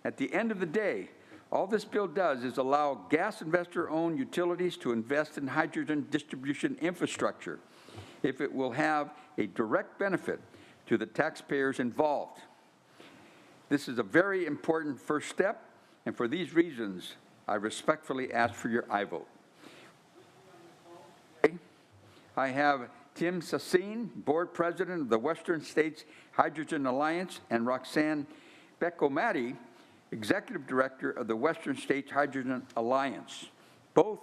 At the end of the day, all this bill does is allow gas investor-owned utilities to invest in hydrogen distribution infrastructure if it will have a direct benefit to the taxpayers involved. This is a very important first step, and for these reasons, I respectfully ask for your aye vote. I have Tim Sassine, Board President of the Western States Hydrogen Alliance, and Roxanne Beccomati, Executive Director of the Western States Hydrogen Alliance. Both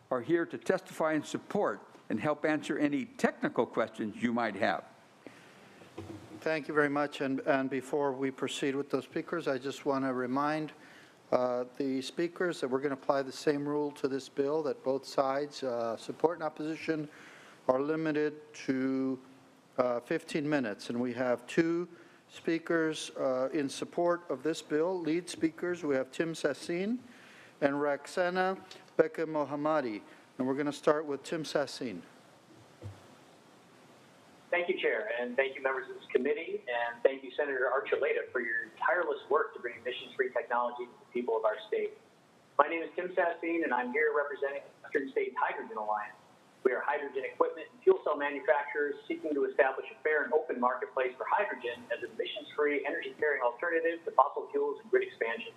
are here to testify in support and help answer any technical questions you might have. Thank you very much. And before we proceed with those speakers, I just want to remind the speakers that we're going to apply the same rule to this bill, that both sides, support and opposition, are limited to 15 minutes. And we have two speakers in support of this bill. Lead speakers, we have Tim Sassine and Roxana Beccomati. And we're going to start with Tim Sassine. Thank you, Chair, and thank you, members of this committee, and thank you, Senator Archuleta, for your tireless work to bring emissions-free technology to the people of our state. My name is Tim Sassine, and I'm here representing the Western States Hydrogen Alliance. We are hydrogen equipment and fuel cell manufacturers seeking to establish a fair and open marketplace for hydrogen as an emissions-free, energy-carrying alternative to fossil fuels and grid expansion.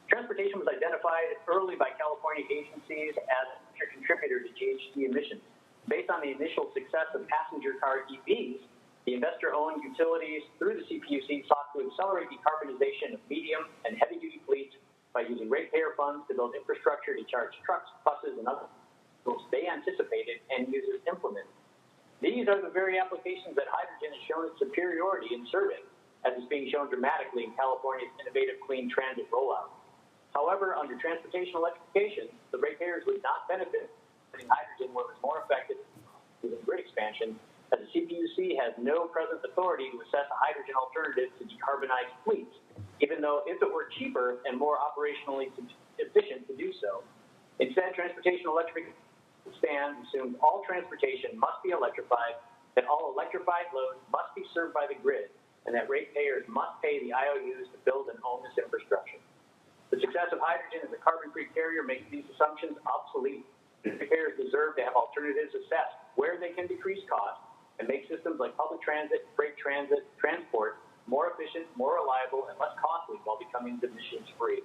Transportation was identified early by California agencies as a major contributor to GHG emissions. Based on the initial success of passenger car EVs, the investor-owned utilities through the CPUC sought to accelerate decarbonization of medium and heavy-duty fleets by using ratepayer funds to build infrastructure to charge trucks, buses, and other vehicles they anticipated and users implemented. These are the very applications that hydrogen has shown its superiority in serving, as is being shown dramatically in California's innovative clean transit rollout. However, under transportation electrification, the ratepayers would not benefit from hydrogen where it was more effective than grid expansion, as the CPUC has no present authority to assess a hydrogen alternative to decarbonize fleets, even though if it were cheaper and more operationally efficient to do so. Instead, transportation electrification assumes all transportation must be electrified, that all electrified loads must be served by the grid, and that ratepayers must pay the IOUs to build and own this infrastructure. The success of hydrogen as a carbon-free carrier makes these assumptions obsolete. Ratepayers deserve to have alternatives assessed where they can decrease costs and make systems like public transit, freight transit, transport more efficient, more reliable, and less costly while becoming emissions-free.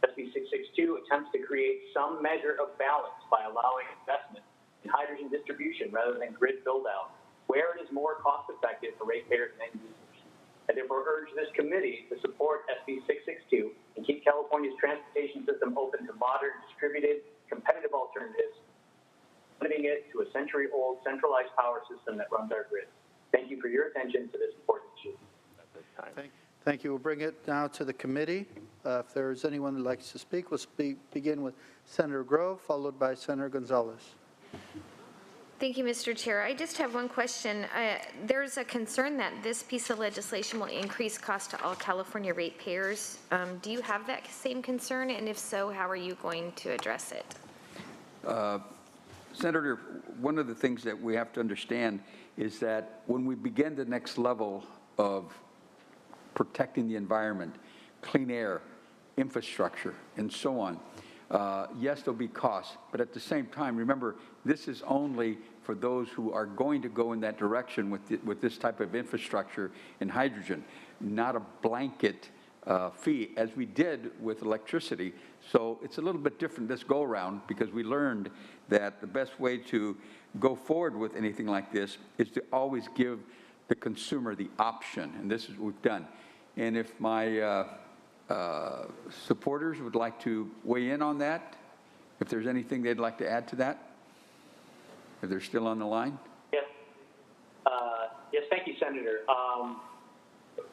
SB 662 attempts to create some measure of balance by allowing investment in hydrogen distribution rather than grid build-out, where it is more cost-effective for ratepayers and end users. I therefore urge this committee to support SB 662 and keep California's transportation system open to modern, distributed, competitive alternatives, limiting it to a century-old centralized power system that runs our grid. Thank you for your attention to this important issue. Thank you. We'll bring it now to the committee. If there is anyone who likes to speak, we'll begin with Senator Grove, followed by Senator Gonzalez. Thank you, Mr. Chair. I just have one question. There's a concern that this piece of legislation will increase cost to all California ratepayers. Do you have that same concern? And if so, how are you going to address it? Senator, one of the things that we have to understand is that when we begin the next level of protecting the environment, clean air, infrastructure, and so on, yes, there'll be costs, but at the same time, remember, this is only for those who are going to go in that direction with this type of infrastructure in hydrogen, not a blanket fee, as we did with electricity. So it's a little bit different this go-around, because we learned that the best way to go forward with anything like this is to always give the consumer the option, and this is what we've done. And if my supporters would like to weigh in on that, if there's anything they'd like to add to that, if they're still on the line. Yes, yes, thank you, Senator.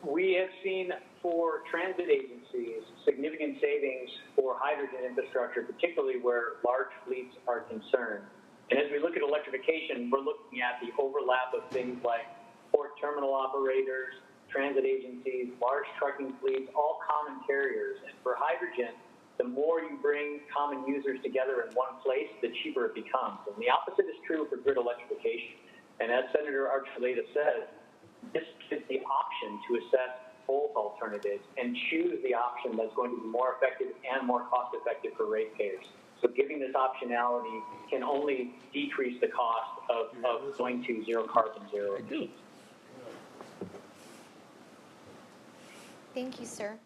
We have seen for transit agencies significant savings for hydrogen infrastructure, particularly where large fleets are concerned. And as we look at electrification, we're looking at the overlap of things like port terminal operators, transit agencies, large trucking fleets, all common carriers. And for hydrogen, the more you bring common users together in one place, the cheaper it becomes. And the opposite is true for grid electrification. And as Senator Archuleta says, this is the option to assess both alternatives and choose the option that's going to be more effective and more cost-effective for ratepayers. So giving this optionality can only decrease the cost of going to zero carbon, zero emissions. Thank you, sir.